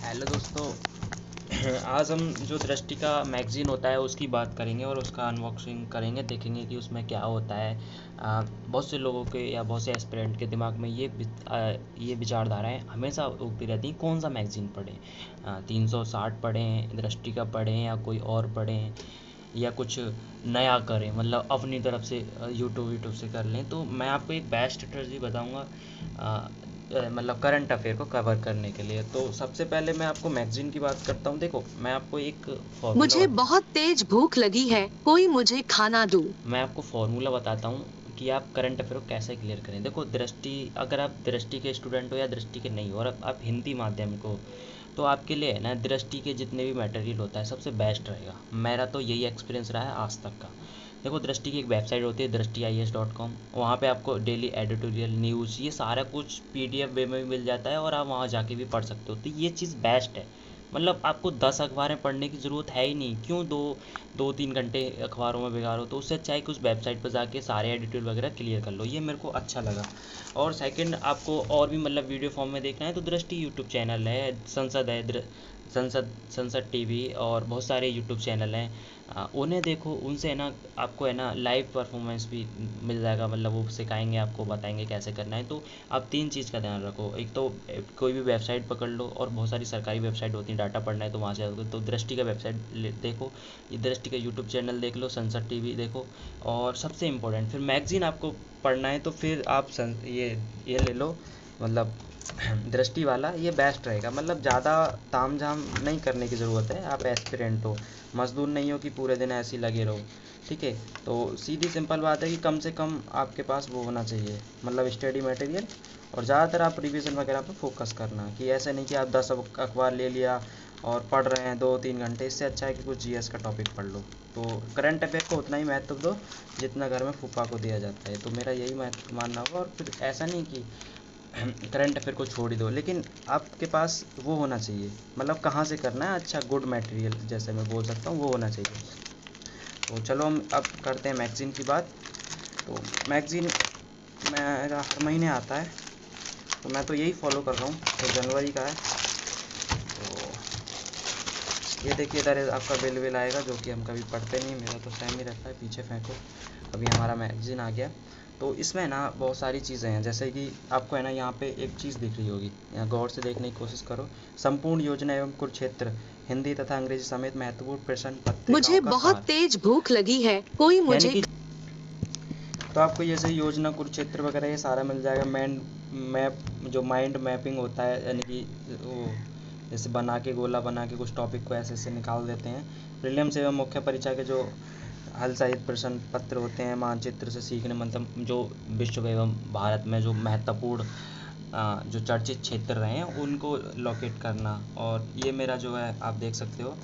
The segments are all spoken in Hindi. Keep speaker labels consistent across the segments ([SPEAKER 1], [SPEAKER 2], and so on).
[SPEAKER 1] हेलो दोस्तों। आज हम जो दृष्टि का मैगज़ीन होता है उसकी बात करेंगे और उसका अनबॉक्सिंग करेंगे, देखेंगे कि उसमें क्या होता है। बहुत से लोगों के या बहुत से एस्पिरेंट के दिमाग में ये विचारधाराएं हमेशा उगती रहती हैं, कौन सा मैगज़ीन पढ़ें। 360 पढ़ें, दृष्टि का पढ़ें या कोई और पढ़ें, या कुछ नया करें, मतलब अपनी तरफ से यूट्यूब से कर लें। तो मैं आपको एक बेस्ट स्ट्रेटजी बताऊंगा, मतलब करंट अफेयर को कवर करने के लिए। तो सबसे पहले मैं आपको मैगज़ीन की बात करता हूँ। देखो, मैं आपको एक
[SPEAKER 2] मुझे
[SPEAKER 1] फार्मूला
[SPEAKER 2] बहुत तेज भूख लगी है, कोई मुझे खाना दो।
[SPEAKER 1] मैं आपको फार्मूला बताता हूँ कि आप करंट अफेयर को कैसे क्लियर करें। देखो, दृष्टि, अगर आप दृष्टि के स्टूडेंट हो या दृष्टि के नहीं हो और आप हिंदी माध्यम को, तो आपके लिए है ना, दृष्टि के जितने भी मटेरियल होता है सबसे बेस्ट रहेगा। मेरा तो यही एक्सपीरियंस रहा है आज तक का। देखो, दृष्टि की एक वेबसाइट होती है drishtiis.com। वहाँ पे आपको डेली एडिटोरियल न्यूज़ ये सारा कुछ PDF वे में भी मिल जाता है और आप वहाँ जाके भी पढ़ सकते हो। तो ये चीज़ बेस्ट है। मतलब आपको 10 अखबारें पढ़ने की ज़रूरत है ही नहीं। क्यों दो दो तीन घंटे अखबारों में बिगाड़ो। तो उससे अच्छा है कि उस वेबसाइट पर जाके सारे एडिटोरियल वगैरह क्लियर कर लो। ये मेरे को अच्छा लगा। और सेकंड, आपको और भी मतलब वीडियो फॉर्म में देखना है तो दृष्टि यूट्यूब चैनल है, संसद है, संसद टीवी और बहुत सारे यूट्यूब चैनल हैं। उन्हें देखो, उनसे है ना आपको है ना लाइव परफॉर्मेंस भी मिल जाएगा। मतलब वो सिखाएंगे, आपको बताएंगे कैसे करना है। तो आप तीन चीज़ का ध्यान रखो। एक तो कोई भी वेबसाइट पकड़ लो, और बहुत सारी सरकारी वेबसाइट होती हैं, डाटा पढ़ना है तो वहाँ से तो दृष्टि का वेबसाइट देखो, ये दृष्टि का यूट्यूब चैनल देख लो, संसद टीवी देखो। और सबसे इम्पोर्टेंट, फिर मैगज़ीन आपको पढ़ना है तो फिर आप ये ले लो, मतलब दृष्टि वाला। ये बेस्ट रहेगा। मतलब ज़्यादा ताम झाम नहीं करने की ज़रूरत है। आप एस्पिरेंट हो, मज़दूर नहीं हो कि पूरे दिन ऐसे ही लगे रहो। ठीक है, तो सीधी सिंपल बात है कि कम से कम आपके पास वो होना चाहिए, मतलब स्टडी मटेरियल। और ज़्यादातर आप रिवीजन वगैरह पर फोकस करना, कि ऐसा नहीं कि आप 10 अखबार ले लिया और पढ़ रहे हैं 2-3 घंटे। इससे अच्छा है कि कुछ GS का टॉपिक पढ़ लो। तो करंट अफेयर को उतना ही महत्व दो जितना घर में फूफा को दिया जाता है। तो मेरा यही मानना होगा। और फिर ऐसा नहीं कि करंट अफेयर को छोड़ ही दो, लेकिन आपके पास वो होना चाहिए, मतलब कहाँ से करना है, अच्छा गुड मटेरियल जैसे मैं बोल सकता हूँ वो होना चाहिए। तो चलो हम अब करते हैं मैगज़ीन की बात। तो मैगज़ीन मेरा हर महीने आता है, तो मैं तो यही फॉलो कर रहा हूँ। तो जनवरी का है, तो ये देखिए इधर आपका बिल आएगा, जो कि हम कभी पढ़ते नहीं। मेरा तो सेम ही रहता है, पीछे फेंको। अभी हमारा मैगज़ीन आ गया। तो इसमें ना बहुत सारी चीज़ें हैं, जैसे कि आपको है ना यहाँ पे एक चीज़ दिख रही होगी, यहाँ गौर से देखने की कोशिश करो। संपूर्ण योजना एवं कुरुक्षेत्र, हिंदी तथा अंग्रेजी समेत महत्वपूर्ण प्रश्न पत्रिकाओं
[SPEAKER 2] मुझे
[SPEAKER 1] का
[SPEAKER 2] बहुत
[SPEAKER 1] सार।
[SPEAKER 2] तेज भूख लगी है, कोई
[SPEAKER 1] यानी
[SPEAKER 2] मुझे
[SPEAKER 1] कि तो आपको जैसे योजना कुरुक्षेत्र वगैरह ये सारा मिल जाएगा। मैप, जो माइंड मैपिंग होता है, यानी कि वो जैसे बना के, गोला बना के कुछ टॉपिक को ऐसे ऐसे निकाल देते हैं। प्रीलिम्स एवं मुख्य परीक्षा के जो हल सहित प्रश्न पत्र होते हैं, मानचित्र से सीखने, मतलब जो विश्व एवं भारत में जो महत्वपूर्ण जो चर्चित क्षेत्र रहे हैं उनको लोकेट करना। और ये मेरा जो है आप देख सकते हो,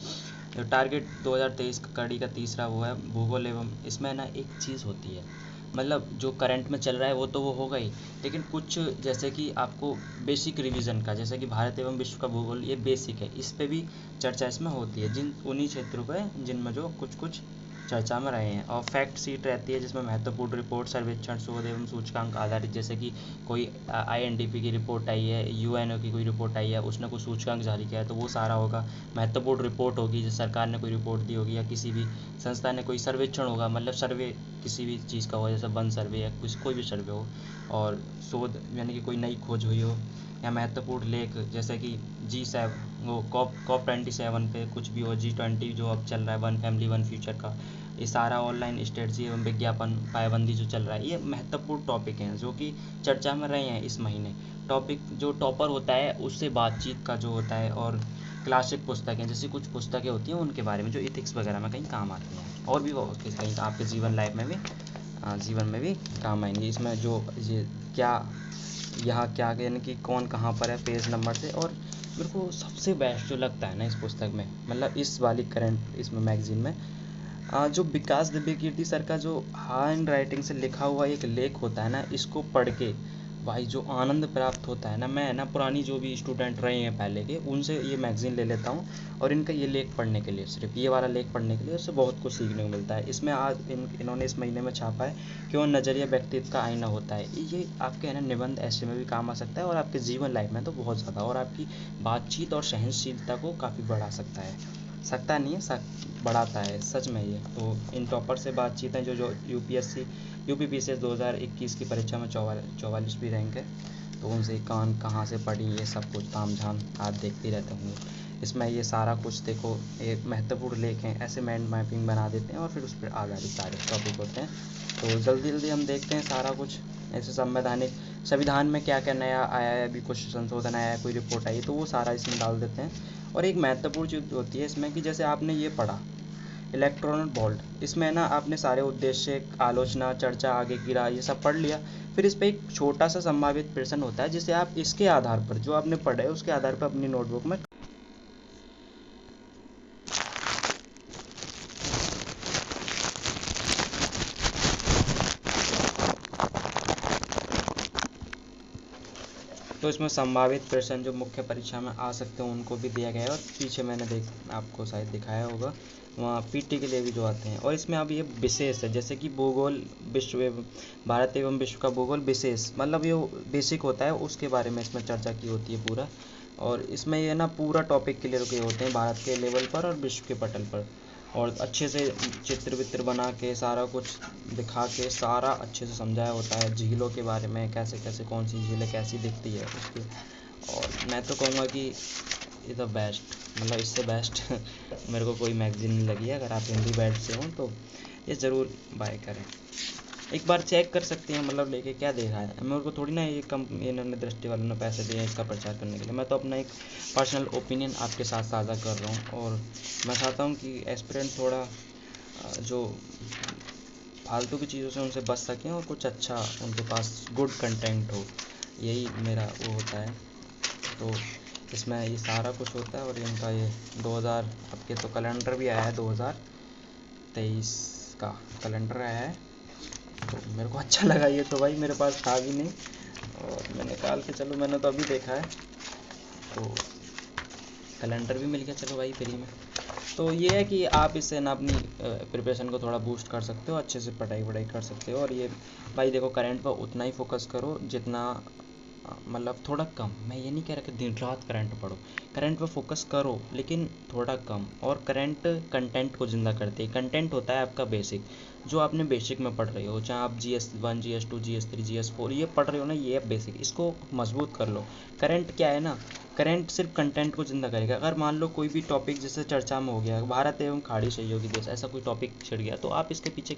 [SPEAKER 1] जो टारगेट 2023 का कड़ी का तीसरा वो है भूगोल एवं। इसमें ना एक चीज़ होती है, मतलब जो करंट में चल रहा है वो होगा ही, लेकिन कुछ जैसे कि आपको बेसिक रिवीजन का, जैसे कि भारत एवं विश्व का भूगोल, ये बेसिक है, इस पे भी चर्चा इसमें होती है, जिन उन्हीं क्षेत्रों पे जिनमें जो कुछ कुछ चर्चा में रहे हैं। और फैक्ट सीट रहती है जिसमें महत्वपूर्ण रिपोर्ट, सर्वेक्षण, शोध एवं सूचकांक आधारित, जैसे कि कोई INDP की रिपोर्ट आई है, UNO की कोई रिपोर्ट आई है, उसने कुछ सूचकांक जारी किया है, तो वो सारा होगा। महत्वपूर्ण रिपोर्ट होगी, जैसे सरकार ने कोई रिपोर्ट दी होगी या किसी भी संस्था ने कोई सर्वेक्षण होगा, मतलब सर्वे किसी भी चीज़ का हो, जैसे वन सर्वे या कुछ कोई भी सर्वे हो। और शोध यानी कि कोई नई खोज हुई हो, या महत्वपूर्ण लेख, जैसे कि G7, वो COP27 पे कुछ भी हो, G20 जो अब चल रहा है, वन फैमिली वन फ्यूचर का, ये सारा ऑनलाइन स्ट्रेटजी एवं विज्ञापन पाबंदी जो चल रहा है, ये महत्वपूर्ण टॉपिक हैं जो कि चर्चा में रहे हैं इस महीने। टॉपिक जो टॉपर होता है उससे बातचीत का जो होता है। और क्लासिक पुस्तकें, जैसी कुछ पुस्तकें होती हैं उनके बारे में जो इथिक्स वगैरह में कहीं काम आती हैं, और भी वो कहीं आपके जीवन में भी काम आएंगी। इसमें जो ये क्या, यहाँ क्या, यानी कि कौन कहाँ पर है, पेज नंबर से। और मेरे को सबसे बेस्ट जो लगता है ना इस पुस्तक में, मतलब इस वाली करंट इसमें मैगजीन में, जो विकास दिव्य कीर्ति सर का जो हैंड राइटिंग से लिखा हुआ एक लेख होता है ना, इसको पढ़ के भाई जो आनंद प्राप्त होता है ना, मैं ना पुरानी जो भी स्टूडेंट रहे हैं पहले के, उनसे ये मैगज़ीन ले लेता हूँ और इनका ये लेख पढ़ने के लिए, सिर्फ ये वाला लेख पढ़ने के लिए, उससे बहुत कुछ सीखने को मिलता है। इसमें आज इन्होंने इस महीने में छापा है क्यों नज़रिया व्यक्तित्व का आईना होता है। ये आपके है ना निबंध ऐसे में भी काम आ सकता है और आपके जीवन लाइफ में तो बहुत ज़्यादा, और आपकी बातचीत और सहनशीलता को काफ़ी बढ़ा सकता है। सकता नहीं है, बढ़ाता है सच में ये। तो इन टॉपर से बातचीत है जो यूपी पीसीएस 2021 की परीक्षा में 44वीं रैंक है, तो उनसे कहाँ से पढ़ी, ये सब कुछ ताम झाम आप देखते रहते होंगे। इसमें ये सारा कुछ देखो, एक महत्वपूर्ण लेख हैं, ऐसे माइंड मैपिंग बना देते हैं और फिर उस पर आधारित सारे टॉपिक होते हैं। तो जल्दी जल्दी हम देखते हैं सारा कुछ। ऐसे संविधान में क्या क्या नया आया है, अभी कुछ संशोधन आया है, कोई रिपोर्ट आई है, तो वो सारा इसमें डाल देते हैं। और एक महत्वपूर्ण चीज़ होती है इसमें कि जैसे आपने ये पढ़ा इलेक्ट्रॉनल वोल्ट, इसमें ना आपने सारे उद्देश्य, आलोचना, चर्चा, आगे की राह, ये सब पढ़ लिया। फिर इस पर एक छोटा सा संभावित प्रश्न होता है जिसे आप इसके आधार पर, जो आपने पढ़ा है उसके आधार पर अपनी नोटबुक में। तो इसमें संभावित प्रश्न जो मुख्य परीक्षा में आ सकते हैं उनको भी दिया गया है, और पीछे मैंने आपको शायद दिखाया होगा वहाँ पीटी के लिए भी जो आते हैं। और इसमें अब ये विशेष है, जैसे कि भूगोल, भारत एवं विश्व का भूगोल विशेष, मतलब ये बेसिक होता है, उसके बारे में इसमें चर्चा की होती है पूरा। और इसमें ये ना पूरा टॉपिक क्लियर किए होते हैं भारत के लेवल पर और विश्व के पटल पर, और अच्छे से चित्र वित्र बना के सारा कुछ दिखा के सारा अच्छे से समझाया होता है। झीलों के बारे में कैसे कैसे, कौन सी झीलें कैसी दिखती है उसकी। और मैं तो कहूँगा कि ये द बेस्ट, मतलब इससे बेस्ट मेरे को कोई मैगज़ीन नहीं लगी है। अगर आप हिंदी बैच से हों तो ये ज़रूर बाय करें, एक बार चेक कर सकते हैं, मतलब लेके क्या देखा है। मेरे को थोड़ी ना ये इन्होंने दृष्टि वालों ने पैसे दिए हैं इसका प्रचार करने के लिए। मैं तो अपना एक पर्सनल ओपिनियन आपके साथ साझा कर रहा हूँ, और मैं चाहता हूँ कि एस्पिरेंट थोड़ा जो फालतू की चीज़ों से उनसे बच सकें और कुछ अच्छा उनके पास गुड कंटेंट हो, यही मेरा वो होता है। तो इसमें ये सारा कुछ होता है। और इनका ये 2000 आपके तो कैलेंडर भी आया है, 2023 का कैलेंडर आया है, तो मेरे को अच्छा लगा ये। तो भाई मेरे पास था भी नहीं और मैं निकाल के, चलो मैंने तो अभी देखा है, तो कैलेंडर भी मिल गया, चलो भाई फ्री में। तो ये है कि आप इससे ना अपनी प्रिपरेशन को थोड़ा बूस्ट कर सकते हो, अच्छे से पढ़ाई कर सकते हो। और ये भाई देखो, करंट पर उतना ही फोकस करो जितना मतलब थोड़ा कम। मैं ये नहीं कह रहा कि दिन रात करंट पढ़ो, करंट पर फोकस करो लेकिन थोड़ा कम। और करंट कंटेंट को ज़िंदा करते हैं। कंटेंट होता है आपका बेसिक, जो आपने बेसिक में पढ़ रहे हो, चाहे आप GS1, GS2, GS3, GS4 ये पढ़ रहे हो ना, ये बेसिक, इसको मजबूत कर लो। करंट क्या है ना, करंट सिर्फ कंटेंट को ज़िंदा करेगा। अगर मान लो कोई भी टॉपिक जैसे चर्चा में हो गया, भारत एवं खाड़ी सहयोगी देश, ऐसा कोई टॉपिक छिड़ गया, तो आप इसके पीछे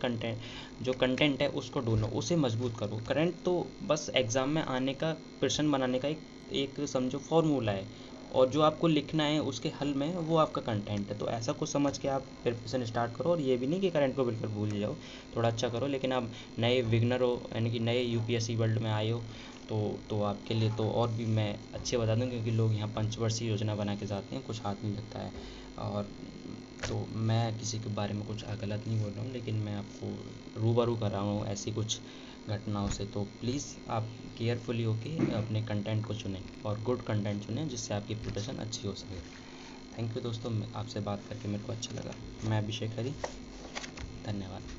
[SPEAKER 1] जो कंटेंट है उसको ढूंढो, उसे मजबूत करो। करंट तो बस एग्ज़ाम में आने का, प्रश्न बनाने का एक समझो फॉर्मूला है, और जो आपको लिखना है उसके हल में वो आपका कंटेंट है। तो ऐसा कुछ समझ के आप प्रिपरेशन स्टार्ट करो। और ये भी नहीं कि करंट को बिल्कुल भूल जाओ, थोड़ा अच्छा करो। लेकिन आप नए विगनर हो, यानी कि नए UPSC वर्ल्ड में आए हो, तो आपके लिए तो और भी मैं अच्छे बता दूँ, क्योंकि लोग यहाँ पंचवर्षीय योजना बना के जाते हैं, कुछ हाथ नहीं लगता है। और तो मैं किसी के बारे में कुछ गलत नहीं बोल रहा हूँ, लेकिन मैं आपको रूबरू कर रहा हूँ ऐसी कुछ घटनाओं से। तो प्लीज़ आप केयरफुली होके अपने कंटेंट को चुनें, और गुड कंटेंट चुनें जिससे आपकी प्रिपरेशन अच्छी हो सके। थैंक यू दोस्तों, आपसे बात करके मेरे को अच्छा लगा। मैं अभिषेक हरी, धन्यवाद।